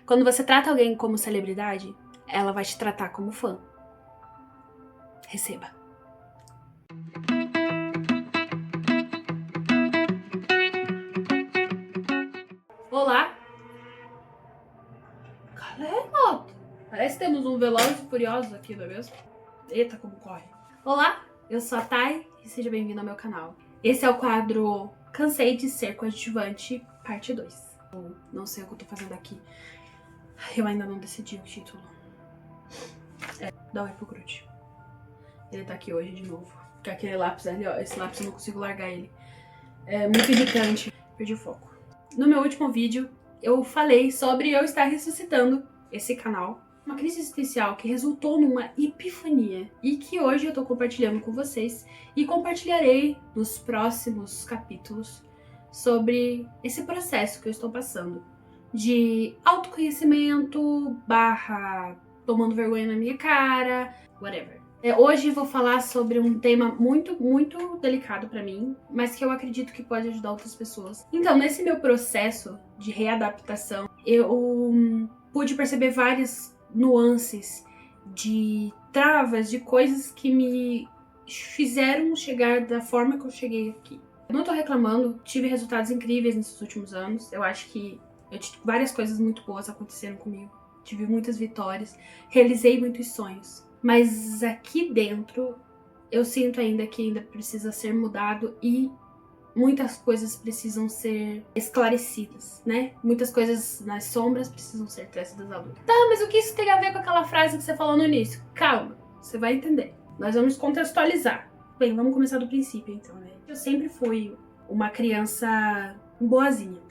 Quando você trata alguém como celebridade, ela vai te tratar como fã. Receba. Olá. Galera, parece que temos um Velozes e Furiosos aqui, não é mesmo? Eita, como corre. Olá, eu sou a Thay e seja bem-vindo ao meu canal. Esse é o quadro Cansei de Ser Coadjuvante, parte 2. Eu não sei o que eu tô fazendo aqui. Eu ainda não decidi o título. Dá um oi pro Groot. Ele tá aqui hoje de novo. Porque aquele lápis ali, ó, esse lápis eu não consigo largar ele. É muito irritante. Perdi o foco. No meu último vídeo, eu falei sobre eu estar ressuscitando esse canal. Uma crise existencial que resultou numa epifania e que hoje eu tô compartilhando com vocês e compartilharei nos próximos capítulos sobre esse processo que eu estou passando de autoconhecimento / tomando vergonha na minha cara, whatever. Hoje vou falar sobre um tema muito delicado pra mim, mas que eu acredito que pode ajudar outras pessoas. Então, nesse meu processo de readaptação, eu pude perceber várias nuances de travas, de coisas que me fizeram chegar da forma que eu cheguei aqui. Eu não tô reclamando, tive resultados incríveis nesses últimos anos. Eu acho que várias coisas muito boas aconteceram comigo. Tive muitas vitórias, realizei muitos sonhos. Mas aqui dentro, eu sinto ainda que ainda precisa ser mudado e muitas coisas precisam ser esclarecidas, né? Muitas coisas nas sombras precisam ser trazidas à luz. Tá, mas o que isso tem a ver com aquela frase que você falou no início? Calma, você vai entender. Nós vamos contextualizar. Bem, vamos começar do princípio então, né? Eu sempre fui uma criança boazinha.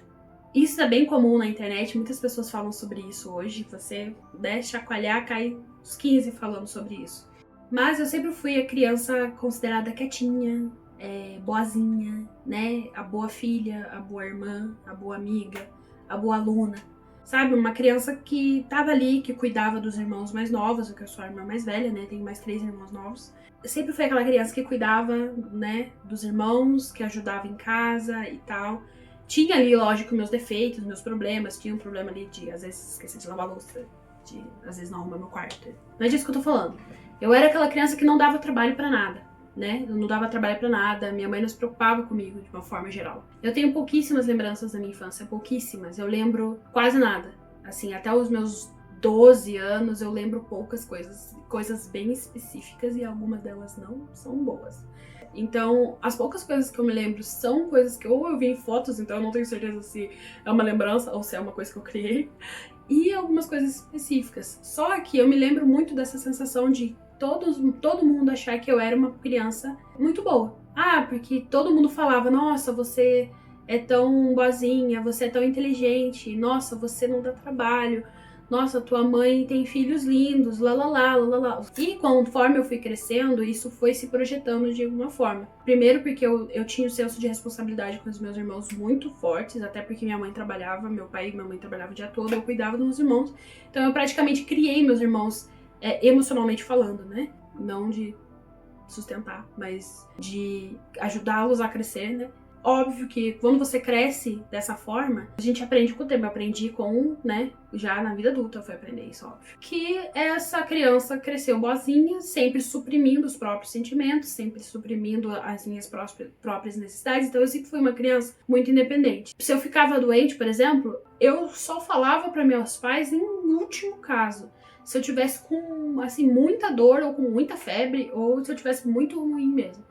Isso é bem comum na internet, muitas pessoas falam sobre isso hoje. Você deixa chacoalhar, cai uns 15 falando sobre isso. Mas eu sempre fui a criança considerada quietinha, boazinha, né? A boa filha, a boa irmã, a boa amiga, a boa aluna. Sabe? Uma criança que tava ali, que cuidava dos irmãos mais novos, porque eu sou a irmã mais velha, né? Tenho mais 3 irmãos novos. Eu sempre fui aquela criança que cuidava, né? Dos irmãos, que ajudava em casa e tal. Tinha ali, lógico, meus defeitos, meus problemas. Tinha um problema ali de, às vezes, esquecer de lavar a louça. De, às vezes, não arrumar meu quarto. Não é disso que eu tô falando. Eu era aquela criança que não dava trabalho pra nada, né? Eu não dava trabalho pra nada. Minha mãe não se preocupava comigo, de uma forma geral. Eu tenho pouquíssimas lembranças da minha infância. Pouquíssimas. Eu lembro quase nada. Assim, até os meus 12 anos, eu lembro poucas coisas. Coisas bem específicas e algumas delas não são boas. Então, as poucas coisas que eu me lembro são coisas que ou eu vi em fotos, então eu não tenho certeza se é uma lembrança ou se é uma coisa que eu criei, e algumas coisas específicas. Só que eu me lembro muito dessa sensação de todo mundo achar que eu era uma criança muito boa. Ah, porque todo mundo falava, nossa, você é tão boazinha, você é tão inteligente, nossa, você não dá trabalho, nossa, tua mãe tem filhos lindos, lalala. E conforme eu fui crescendo, isso foi se projetando de alguma forma. Primeiro porque eu tinha o senso de responsabilidade com os meus irmãos muito fortes, até porque minha mãe trabalhava, meu pai e minha mãe trabalhavam o dia todo, eu cuidava dos meus irmãos. Então eu praticamente criei meus irmãos emocionalmente falando, né? Não de sustentar, mas de ajudá-los a crescer, né? Óbvio que quando você cresce dessa forma, a gente aprende com o tempo. Eu aprendi com, né, já na vida adulta eu fui aprender isso, óbvio. Que essa criança cresceu boazinha, sempre suprimindo os próprios sentimentos, sempre suprimindo as minhas próprias necessidades. Então eu sempre fui uma criança muito independente. Se eu ficava doente, por exemplo, eu só falava para meus pais em último caso. Se eu tivesse com, assim, muita dor ou com muita febre, ou se eu tivesse muito ruim mesmo.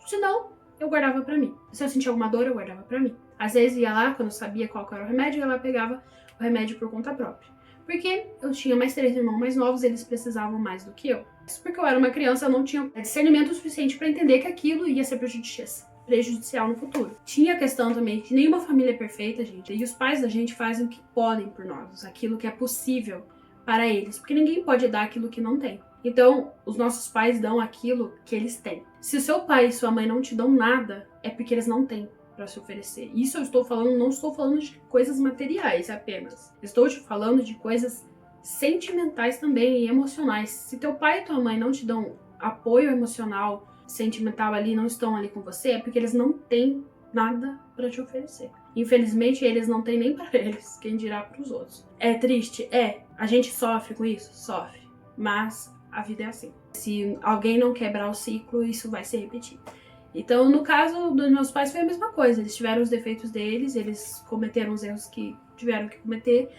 Senão, eu guardava pra mim. Se eu sentia alguma dor, eu guardava pra mim. Às vezes ia lá, quando eu sabia qual era o remédio, eu ia lá pegava o remédio por conta própria. Porque eu tinha mais 3 irmãos mais novos, eles precisavam mais do que eu. Isso porque eu era uma criança, eu não tinha discernimento suficiente pra entender que aquilo ia ser prejudicial no futuro. Tinha a questão também que nenhuma família é perfeita, gente. E os pais da gente fazem o que podem por nós, aquilo que é possível para eles. Porque ninguém pode dar aquilo que não tem. Então, os nossos pais dão aquilo que eles têm. Se o seu pai e sua mãe não te dão nada, é porque eles não têm para se oferecer. Isso eu estou falando, não estou falando de coisas materiais apenas. Estou te falando de coisas sentimentais também e emocionais. Se teu pai e tua mãe não te dão apoio emocional, sentimental ali, não estão ali com você, é porque eles não têm nada para te oferecer. Infelizmente, eles não têm nem para eles, quem dirá para os outros. É triste? É. A gente sofre com isso? Sofre. Mas a vida é assim. Se alguém não quebrar o ciclo, isso vai se repetir. Então, no caso dos meus pais, foi a mesma coisa. Eles tiveram os defeitos deles, eles cometeram os erros que tiveram que cometer,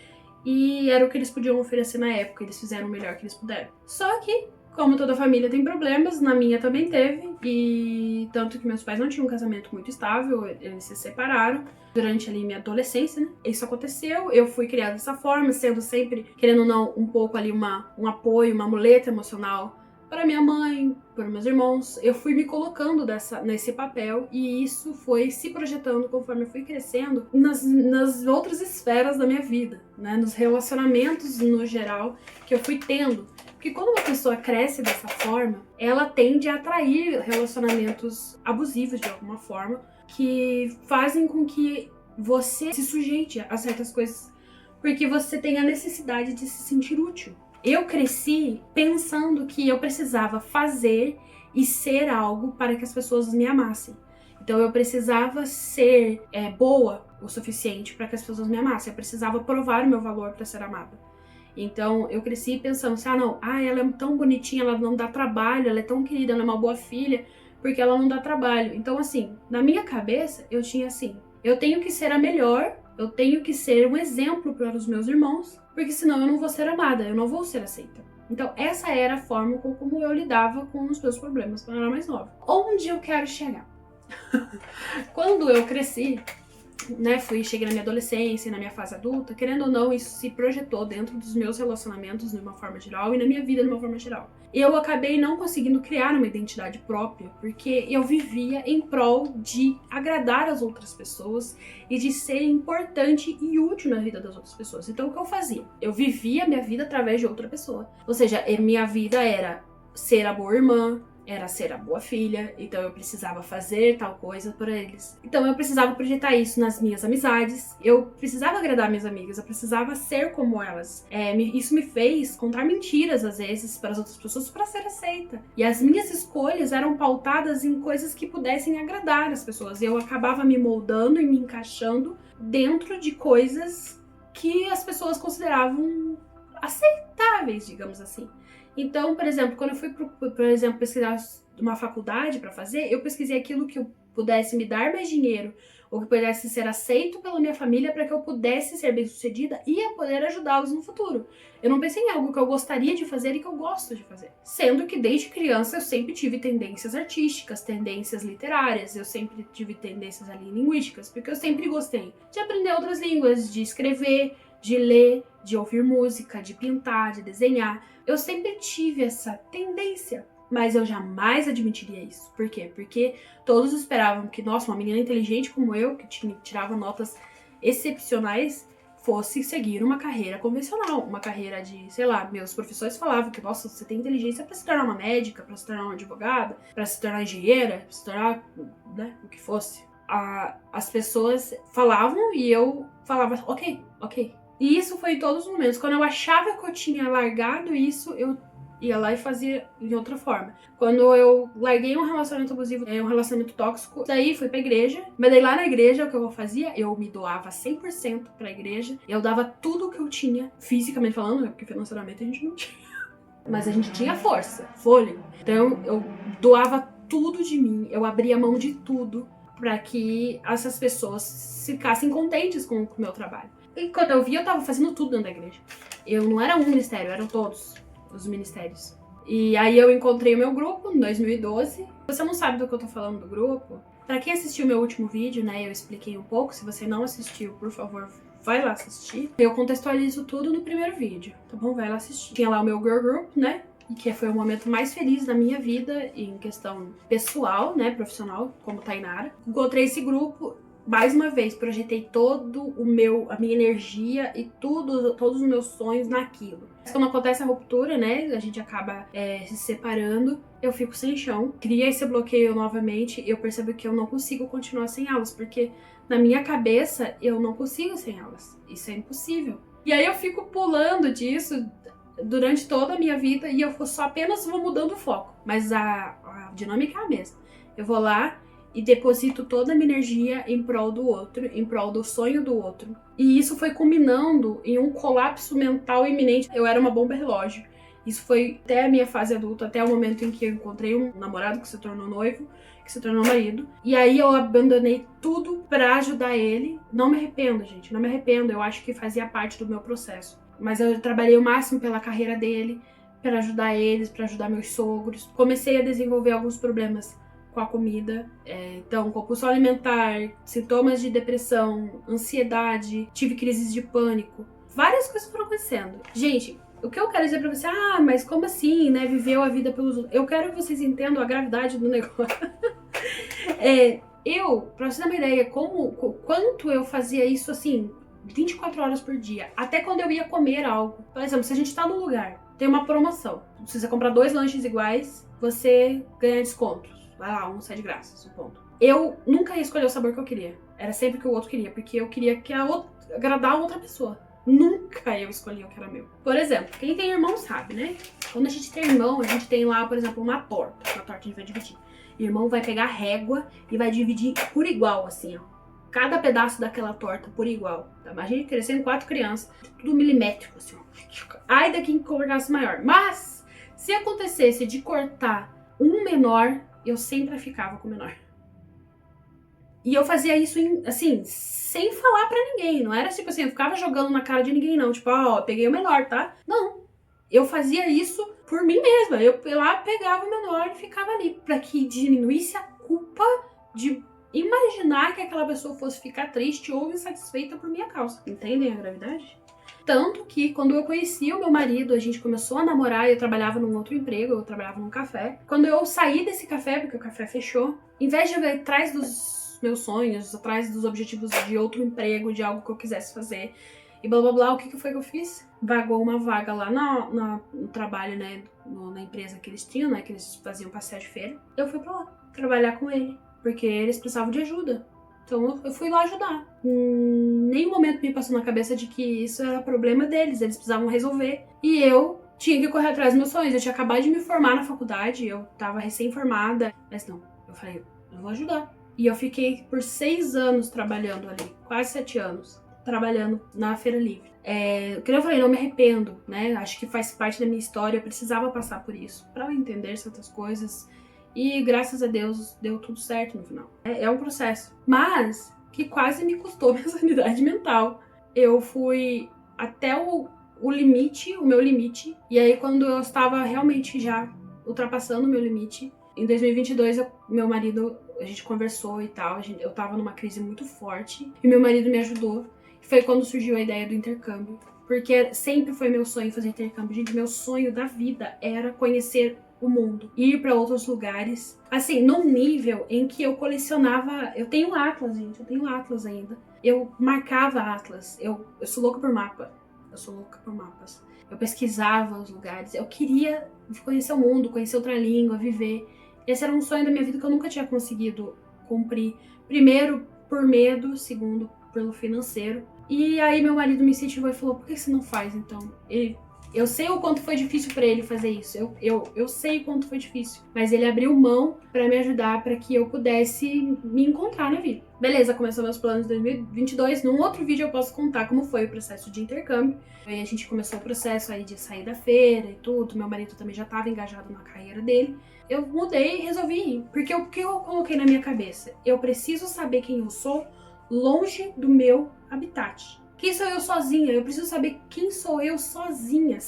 e era o que eles podiam oferecer na época. Eles fizeram o melhor que eles puderam. Só que, como toda família tem problemas, na minha também teve. E tanto que meus pais não tinham um casamento muito estável, eles se separaram durante ali minha adolescência, né? Isso aconteceu, eu fui criada dessa forma, sendo sempre, querendo ou não, um pouco ali um apoio, uma muleta emocional para minha mãe, para meus irmãos. Eu fui me colocando nesse papel, e isso foi se projetando conforme eu fui crescendo nas outras esferas da minha vida, né? Nos relacionamentos no geral que eu fui tendo. Porque quando uma pessoa cresce dessa forma, ela tende a atrair relacionamentos abusivos de alguma forma, que fazem com que você se sujeite a certas coisas, porque você tem a necessidade de se sentir útil. Eu cresci pensando que eu precisava fazer e ser algo para que as pessoas me amassem. Então eu precisava ser boa o suficiente para que as pessoas me amassem. Eu precisava provar o meu valor para ser amada. Então eu cresci pensando assim, ela é tão bonitinha, ela não dá trabalho, ela é tão querida, ela é uma boa filha, porque ela não dá trabalho. Então assim, na minha cabeça eu tinha assim, eu tenho que ser a melhor, eu tenho que ser um exemplo para os meus irmãos, porque senão eu não vou ser amada, eu não vou ser aceita. Então essa era a forma como eu lidava com os meus problemas quando eu era mais nova. Onde eu quero chegar? Quando eu cresci, né, cheguei na minha adolescência, na minha fase adulta, querendo ou não, isso se projetou dentro dos meus relacionamentos de uma forma geral e na minha vida de uma forma geral. Eu acabei não conseguindo criar uma identidade própria, porque eu vivia em prol de agradar as outras pessoas e de ser importante e útil na vida das outras pessoas. Então o que eu fazia? Eu vivia a minha vida através de outra pessoa. Ou seja, minha vida era ser a boa irmã, era ser a boa filha, então eu precisava fazer tal coisa por eles. Então eu precisava projetar isso nas minhas amizades, eu precisava agradar minhas amigas, eu precisava ser como elas. Isso me fez contar mentiras às vezes para as outras pessoas para ser aceita. E as minhas escolhas eram pautadas em coisas que pudessem agradar as pessoas. Eu acabava me moldando e me encaixando dentro de coisas que as pessoas consideravam aceitáveis, digamos assim. Então, por exemplo, quando eu fui, pesquisar uma faculdade para fazer, eu pesquisei aquilo que eu pudesse me dar mais dinheiro, ou que pudesse ser aceito pela minha família para que eu pudesse ser bem-sucedida e a poder ajudá-los no futuro. Eu não pensei em algo que eu gostaria de fazer e que eu gosto de fazer. Sendo que desde criança eu sempre tive tendências artísticas, tendências literárias, eu sempre tive tendências ali linguísticas, porque eu sempre gostei de aprender outras línguas, de escrever, de ler, de ouvir música, de pintar, de desenhar. Eu sempre tive essa tendência, mas eu jamais admitiria isso. Por quê? Porque todos esperavam que, nossa, uma menina inteligente como eu, que tirava notas excepcionais, fosse seguir uma carreira convencional, uma carreira de, sei lá, meus professores falavam que, nossa, você tem inteligência para se tornar uma médica, para se tornar uma advogada, para se tornar engenheira, para se tornar, né, o que fosse. As pessoas falavam e eu falava, ok. E isso foi em todos os momentos. Quando eu achava que eu tinha largado isso, eu ia lá e fazia de outra forma. Quando eu larguei um relacionamento abusivo, um relacionamento tóxico, daí fui pra igreja. Mas daí lá na igreja, o que eu fazia? Eu me doava 100% pra igreja. Eu dava tudo o que eu tinha, fisicamente falando, porque financeiramente a gente não tinha. Mas a gente tinha força, fôlego. Então eu doava tudo de mim, eu abria mão de tudo pra que essas pessoas ficassem contentes com o meu trabalho. E quando eu vi, eu tava fazendo tudo dentro da igreja. Eu não era um ministério, eram todos os ministérios. E aí eu encontrei o meu grupo em 2012. Se você não sabe do que eu tô falando do grupo, pra quem assistiu o meu último vídeo, né, eu expliquei um pouco. Se você não assistiu, por favor, vai lá assistir. Eu contextualizo tudo no primeiro vídeo, tá bom? Vai lá assistir. Tinha lá o meu girl group, né, que foi o momento mais feliz da minha vida em questão pessoal, né, profissional, como Tainara. Encontrei esse grupo. Mais uma vez, projetei a minha energia e todos os meus sonhos naquilo. Quando acontece a ruptura, né, a gente acaba se separando, eu fico sem chão, cria esse bloqueio novamente, eu percebo que eu não consigo continuar sem elas, porque na minha cabeça eu não consigo sem elas, isso é impossível. E aí eu fico pulando disso durante toda a minha vida e eu apenas vou mudando o foco, mas a dinâmica é a mesma. Eu vou lá e deposito toda a minha energia em prol do outro, em prol do sonho do outro. E isso foi culminando em um colapso mental iminente. Eu era uma bomba relógio. Isso foi até a minha fase adulta, até o momento em que eu encontrei um namorado que se tornou noivo, que se tornou marido. E aí eu abandonei tudo pra ajudar ele. Não me arrependo, gente, não me arrependo. Eu acho que fazia parte do meu processo. Mas eu trabalhei o máximo pela carreira dele, para ajudar eles, para ajudar meus sogros. Comecei a desenvolver alguns problemas com a comida. Então, compulsão alimentar, sintomas de depressão, ansiedade, tive crises de pânico. Várias coisas foram acontecendo. Gente, o que eu quero dizer pra você, mas como assim, né? Viveu a vida pelos outros. Eu quero que vocês entendam a gravidade do negócio. Pra você ter uma ideia, quanto eu fazia isso assim, 24 horas por dia, até quando eu ia comer algo. Por exemplo, se a gente tá num lugar, tem uma promoção, se você comprar 2 lanches iguais, você ganha descontos. Vai lá, um sai de graça, supondo. Eu nunca ia escolher o sabor que eu queria. Era sempre o que o outro queria, porque eu queria agradar a outra pessoa. Nunca eu escolhi o que era meu. Por exemplo, quem tem irmão sabe, né? Quando a gente tem irmão, a gente tem lá, por exemplo, uma torta. Uma torta a gente vai dividir. O irmão vai pegar a régua e vai dividir por igual, assim, ó. Cada pedaço daquela torta por igual. Tá? Imagina crescendo 4 crianças, tudo milimétrico, assim, ó. Ai da quem cortasse maior. Mas, se acontecesse de cortar um menor, eu sempre ficava com o menor. E eu fazia isso, assim, sem falar pra ninguém. Não era tipo assim, eu ficava jogando na cara de ninguém, não. Tipo, peguei o menor, tá? Não. Eu fazia isso por mim mesma. Eu lá pegava o menor e ficava ali. Pra que diminuísse a culpa de imaginar que aquela pessoa fosse ficar triste ou insatisfeita por minha causa. Entendem a gravidade? Tanto que quando eu conheci o meu marido, a gente começou a namorar, eu trabalhava num outro emprego, eu trabalhava num café. Quando eu saí desse café, porque o café fechou, em vez de eu ir atrás dos meus sonhos, atrás dos objetivos de outro emprego, de algo que eu quisesse fazer, e blá blá blá, o que foi que eu fiz? Vagou uma vaga lá no trabalho, né, na empresa que eles tinham, né, que eles faziam passeio de feira. Eu fui pra lá, trabalhar com ele, porque eles precisavam de ajuda. Então eu fui lá ajudar. Em nenhum momento me passou na cabeça de que isso era problema deles, eles precisavam resolver. E eu tinha que correr atrás dos meus sonhos. Eu tinha acabado de me formar na faculdade, eu tava recém-formada. Mas não, eu falei, eu vou ajudar. E eu fiquei por 6 anos trabalhando ali, quase 7 anos, trabalhando na Feira Livre. Como eu falei, não me arrependo, né? Acho que faz parte da minha história, eu precisava passar por isso, pra eu entender certas coisas. E graças a Deus deu tudo certo no final. É um processo, mas que quase me custou minha sanidade mental. Eu fui até o limite, o meu limite. E aí quando eu estava realmente já ultrapassando o meu limite, em 2022 meu marido, a gente conversou e tal, eu tava numa crise muito forte e meu marido me ajudou. Foi quando surgiu a ideia do intercâmbio, porque sempre foi meu sonho fazer intercâmbio. Gente, meu sonho da vida era conhecer o mundo, ir pra outros lugares, assim, num nível em que eu colecionava, eu tenho Atlas, gente, eu tenho Atlas ainda, eu marcava Atlas, eu sou louca por mapa, eu sou louca por mapas, eu pesquisava os lugares, eu queria conhecer o mundo, conhecer outra língua, viver. Esse era um sonho da minha vida que eu nunca tinha conseguido cumprir, primeiro por medo, segundo pelo financeiro. E aí meu marido me incentivou e falou, por que você não faz então? Eu sei o quanto foi difícil pra ele fazer isso, eu sei o quanto foi difícil, mas ele abriu mão pra me ajudar, pra que eu pudesse me encontrar na vida. Beleza, começou meus planos em 2022, num outro vídeo eu posso contar como foi o processo de intercâmbio. Aí a gente começou o processo aí de sair da feira e tudo, meu marido também já estava engajado na carreira dele. Eu mudei e resolvi ir, porque o que eu coloquei na minha cabeça? Eu preciso saber quem eu sou longe do meu habitat. Quem sou eu sozinha? Eu preciso saber quem sou eu sozinha,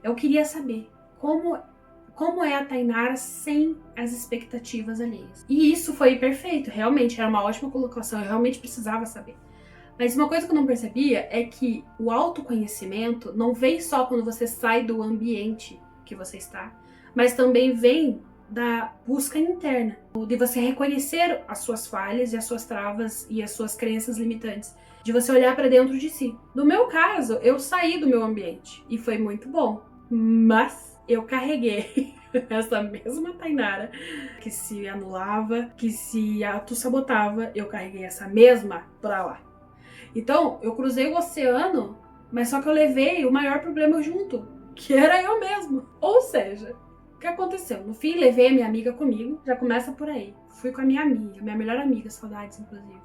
Eu queria saber como é a Tainara sem as expectativas alheias. E isso foi perfeito, realmente, era uma ótima colocação, eu realmente precisava saber. Mas uma coisa que eu não percebia é que o autoconhecimento não vem só quando você sai do ambiente que você está, mas também vem da busca interna, de você reconhecer as suas falhas e as suas travas e as suas crenças limitantes, de você olhar pra dentro de si. No meu caso, eu saí do meu ambiente e foi muito bom, mas eu carreguei essa mesma Tainara que se anulava, que se autossabotava, eu carreguei essa mesma pra lá. Então, eu cruzei o oceano, mas só que eu levei o maior problema junto, que era eu mesmo. Ou seja, que aconteceu? No fim, levei a minha amiga comigo. Já começa por aí. Fui com a minha amiga, minha melhor amiga, saudades, inclusive.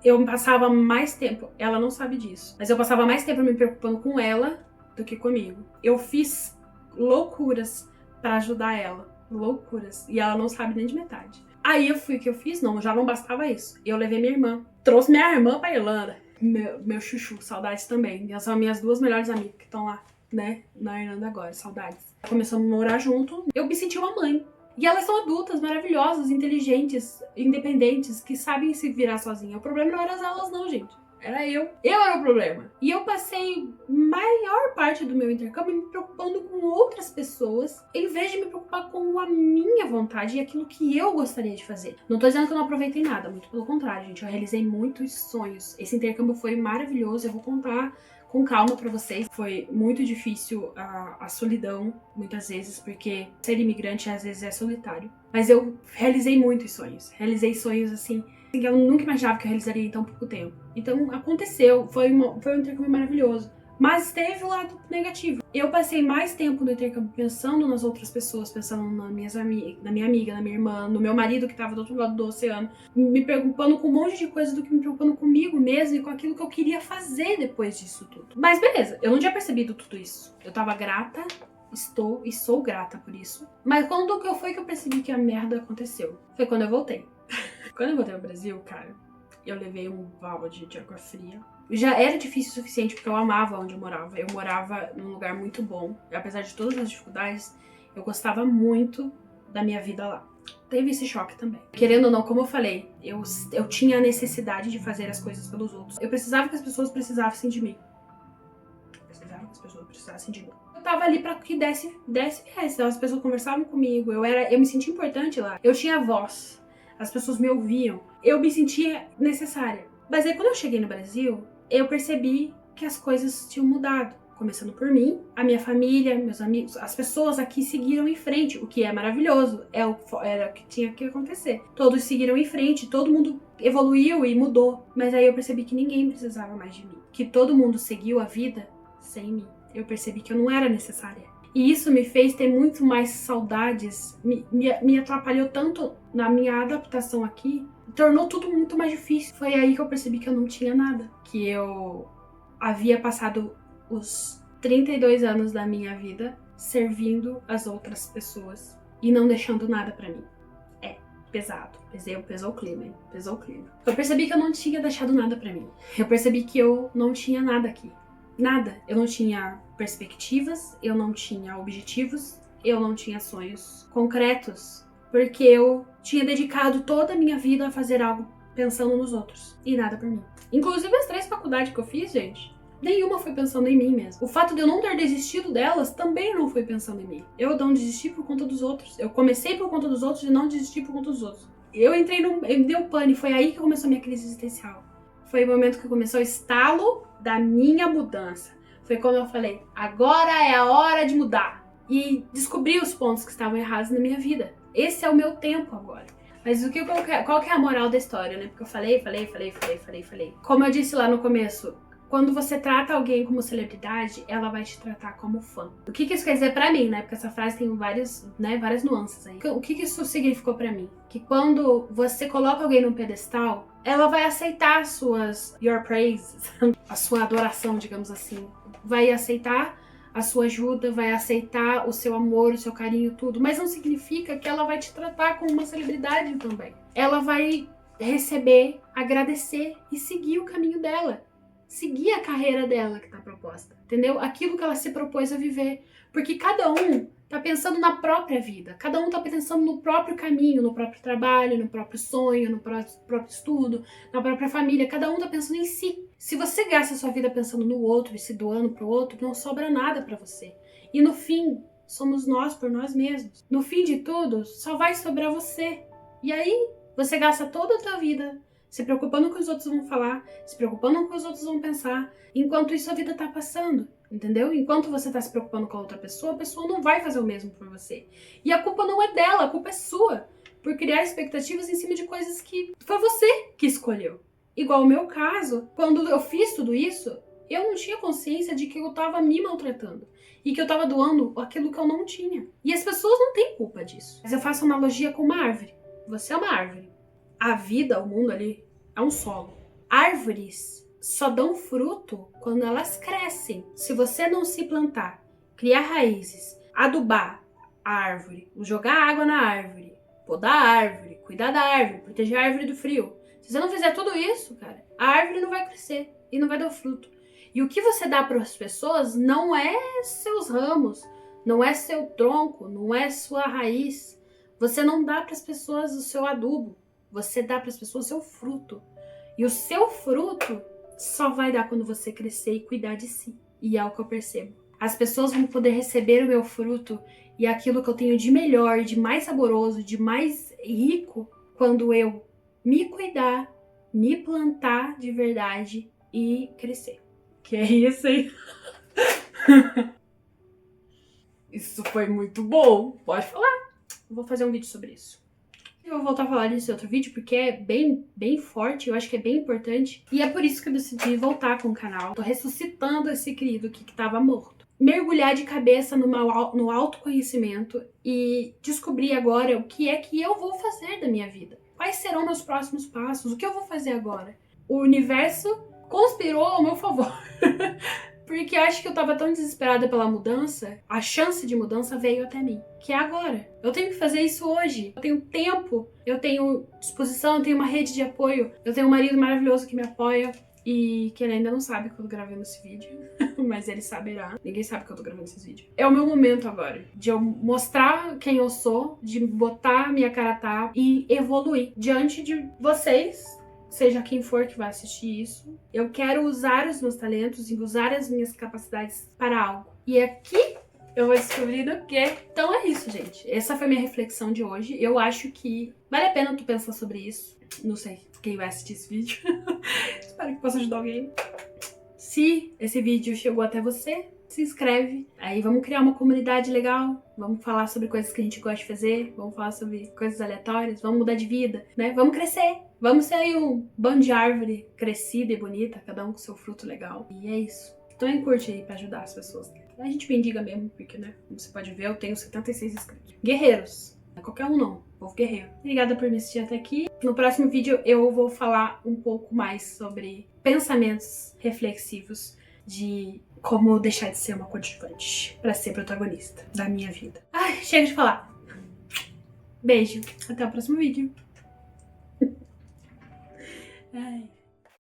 Eu passava mais tempo, ela não sabe disso, mas eu passava mais tempo me preocupando com ela do que comigo. Eu fiz loucuras pra ajudar ela. Loucuras. E ela não sabe nem de metade. Aí o que eu fiz? Não, já não bastava isso. Eu levei minha irmã. Trouxe minha irmã pra Irlanda. Meu chuchu, saudades também. Elas são minhas duas melhores amigas que estão lá, né, na Irlanda agora, saudades. Começamos a morar junto. Eu me senti uma mãe. E elas são adultas, maravilhosas, inteligentes, independentes, que sabem se virar sozinhas. O problema não era elas não, gente. Era eu. Eu era o problema. E eu passei maior parte do meu intercâmbio me preocupando com outras pessoas, em vez de me preocupar com a minha vontade e aquilo que eu gostaria de fazer. Não tô dizendo que eu não aproveitei nada, muito pelo contrário, gente. Eu realizei muitos sonhos. Esse intercâmbio foi maravilhoso, eu vou contar com calma pra vocês. Foi muito difícil a solidão, muitas vezes, porque ser imigrante às vezes é solitário. Mas eu realizei muitos sonhos. Realizei sonhos, assim, que eu nunca imaginava que eu realizaria em tão pouco tempo. Então, aconteceu. Foi um intercâmbio maravilhoso. Mas teve o lado negativo. Eu passei mais tempo no intercâmbio pensando nas outras pessoas, pensando na minha amiga, na minha irmã, no meu marido que estava do outro lado do oceano, me preocupando com um monte de coisa do que me preocupando comigo mesmo e com aquilo que eu queria fazer depois disso tudo. Mas beleza, eu não tinha percebido tudo isso. Eu tava grata, estou e sou grata por isso. Mas quando que eu percebi que a merda aconteceu? Foi quando eu voltei. Quando eu voltei ao Brasil, cara, eu levei um balde de água fria. Já era difícil o suficiente porque eu amava onde eu morava. Eu morava num lugar muito bom. Apesar de todas as dificuldades, eu gostava muito da minha vida lá. Teve esse choque também. Querendo ou não, como eu falei, eu tinha a necessidade de fazer as coisas pelos outros. Eu precisava que as pessoas precisassem de mim. Eu tava ali pra que desse resto. As pessoas conversavam comigo. Eu me sentia importante lá. Eu tinha voz. As pessoas me ouviam. Eu me sentia necessária. Mas aí quando eu cheguei no Brasil, eu percebi que as coisas tinham mudado. Começando por mim, a minha família, meus amigos, as pessoas aqui seguiram em frente, o que é maravilhoso, era o que tinha que acontecer. Todos seguiram em frente, todo mundo evoluiu e mudou. Mas aí eu percebi que ninguém precisava mais de mim. Que todo mundo seguiu a vida sem mim. Eu percebi que eu não era necessária. E isso me fez ter muito mais saudades, me atrapalhou tanto na minha adaptação aqui, tornou tudo muito mais difícil. Foi aí que eu percebi que eu não tinha nada. Que eu havia passado os 32 anos da minha vida servindo as outras pessoas e não deixando nada pra mim. É, pesado. Pesou o clima, hein? Pesou o clima. Eu percebi que eu não tinha deixado nada pra mim. Eu percebi que eu não tinha nada aqui. Nada. Eu não tinha perspectivas, eu não tinha objetivos, eu não tinha sonhos concretos, porque eu tinha dedicado toda a minha vida a fazer algo pensando nos outros e nada por mim. Inclusive as 3 faculdades que eu fiz, gente, nenhuma foi pensando em mim mesmo. O fato de eu não ter desistido delas também não foi pensando em mim. Eu não desisti por conta dos outros. Eu comecei por conta dos outros e não desisti por conta dos outros. Me deu pane, foi aí que começou a minha crise existencial. Foi o momento que começou o estalo da minha mudança. Foi quando eu falei, agora é a hora de mudar. E descobri os pontos que estavam errados na minha vida. Esse é o meu tempo agora. Mas qual que é a moral da história, né? Porque eu falei. Como eu disse lá no começo, quando você trata alguém como celebridade, ela vai te tratar como fã. O que isso quer dizer pra mim, né? Porque essa frase tem várias nuances aí. O que isso significou pra mim? Que quando você coloca alguém num pedestal, ela vai aceitar your praises, a sua adoração, digamos assim. Vai aceitar a sua ajuda, vai aceitar o seu amor, o seu carinho, tudo. Mas não significa que ela vai te tratar como uma celebridade também. Ela vai receber, agradecer e seguir o caminho dela. Seguir a carreira dela que tá proposta, entendeu? Aquilo que ela se propôs a viver. Porque cada um tá pensando na própria vida. Cada um tá pensando no próprio caminho, no próprio trabalho, no próprio sonho, no próprio estudo, na própria família. Cada um tá pensando em si. Se você gasta a sua vida pensando no outro e se doando pro outro, não sobra nada pra você. E no fim, somos nós por nós mesmos. No fim de tudo, só vai sobrar você. E aí, você gasta toda a tua vida se preocupando com o que os outros vão falar, se preocupando com o que os outros vão pensar, enquanto isso a vida tá passando, entendeu? Enquanto você tá se preocupando com a outra pessoa, a pessoa não vai fazer o mesmo por você. E a culpa não é dela, a culpa é sua, por criar expectativas em cima de coisas que foi você que escolheu. Igual o meu caso, quando eu fiz tudo isso, eu não tinha consciência de que eu tava me maltratando. E que eu tava doando aquilo que eu não tinha. E as pessoas não têm culpa disso. Mas eu faço analogia com uma árvore. Você é uma árvore. A vida, o mundo ali, é um solo. Árvores só dão fruto quando elas crescem. Se você não se plantar, criar raízes, adubar a árvore, jogar água na árvore, podar a árvore, cuidar da árvore, proteger a árvore do frio. Se você não fizer tudo isso, cara, a árvore não vai crescer e não vai dar fruto. E o que você dá para as pessoas não é seus ramos, não é seu tronco, não é sua raiz. Você não dá para as pessoas o seu adubo, você dá para as pessoas o seu fruto. E o seu fruto só vai dar quando você crescer e cuidar de si. E é o que eu percebo. As pessoas vão poder receber o meu fruto e aquilo que eu tenho de melhor, de mais saboroso, de mais rico, quando eu me cuidar, me plantar de verdade e crescer. Que é isso aí? Isso foi muito bom. Pode falar. Eu vou fazer um vídeo sobre isso. Eu vou voltar a falar disso em outro vídeo, porque é bem forte, eu acho que é bem importante. E é por isso que eu decidi voltar com o canal. Tô ressuscitando esse querido aqui que tava morto. Mergulhar de cabeça no autoconhecimento e descobrir agora o que é que eu vou fazer da minha vida. Quais serão meus próximos passos? O que eu vou fazer agora? O universo conspirou ao meu favor. Porque eu acho que eu tava tão desesperada pela mudança, a chance de mudança veio até mim. Que é agora. Eu tenho que fazer isso hoje. Eu tenho tempo, eu tenho disposição, eu tenho uma rede de apoio. Eu tenho um marido maravilhoso que me apoia. E que ele ainda não sabe que eu tô gravando esse vídeo. Mas ele saberá. Ninguém sabe que eu tô gravando esse vídeo. É o meu momento agora. De eu mostrar quem eu sou. De botar minha cara a tapa e evoluir diante de vocês. Seja quem for que vai assistir isso, eu quero usar os meus talentos e usar as minhas capacidades para algo. E aqui eu vou descobrir o quê. Então é isso, gente. Essa foi minha reflexão de hoje. Eu acho que vale a pena tu pensar sobre isso. Não sei quem vai assistir esse vídeo. Espero que possa ajudar alguém. Se esse vídeo chegou até você, se inscreve. Aí vamos criar uma comunidade legal. Vamos falar sobre coisas que a gente gosta de fazer. Vamos falar sobre coisas aleatórias. Vamos mudar de vida, né? Vamos crescer. Vamos ser aí um bando de árvore crescida e bonita, cada um com seu fruto legal. E é isso. Também curte aí pra ajudar as pessoas. A gente mendiga mesmo, porque, né? Como você pode ver, eu tenho 76 inscritos. Guerreiros. Não é qualquer um, não. Povo guerreiro. Obrigada por me assistir até aqui. No próximo vídeo eu vou falar um pouco mais sobre pensamentos reflexivos de como deixar de ser uma coadjuvante pra ser protagonista da minha vida. Ai, chega de falar. Beijo. Até o próximo vídeo. Ai.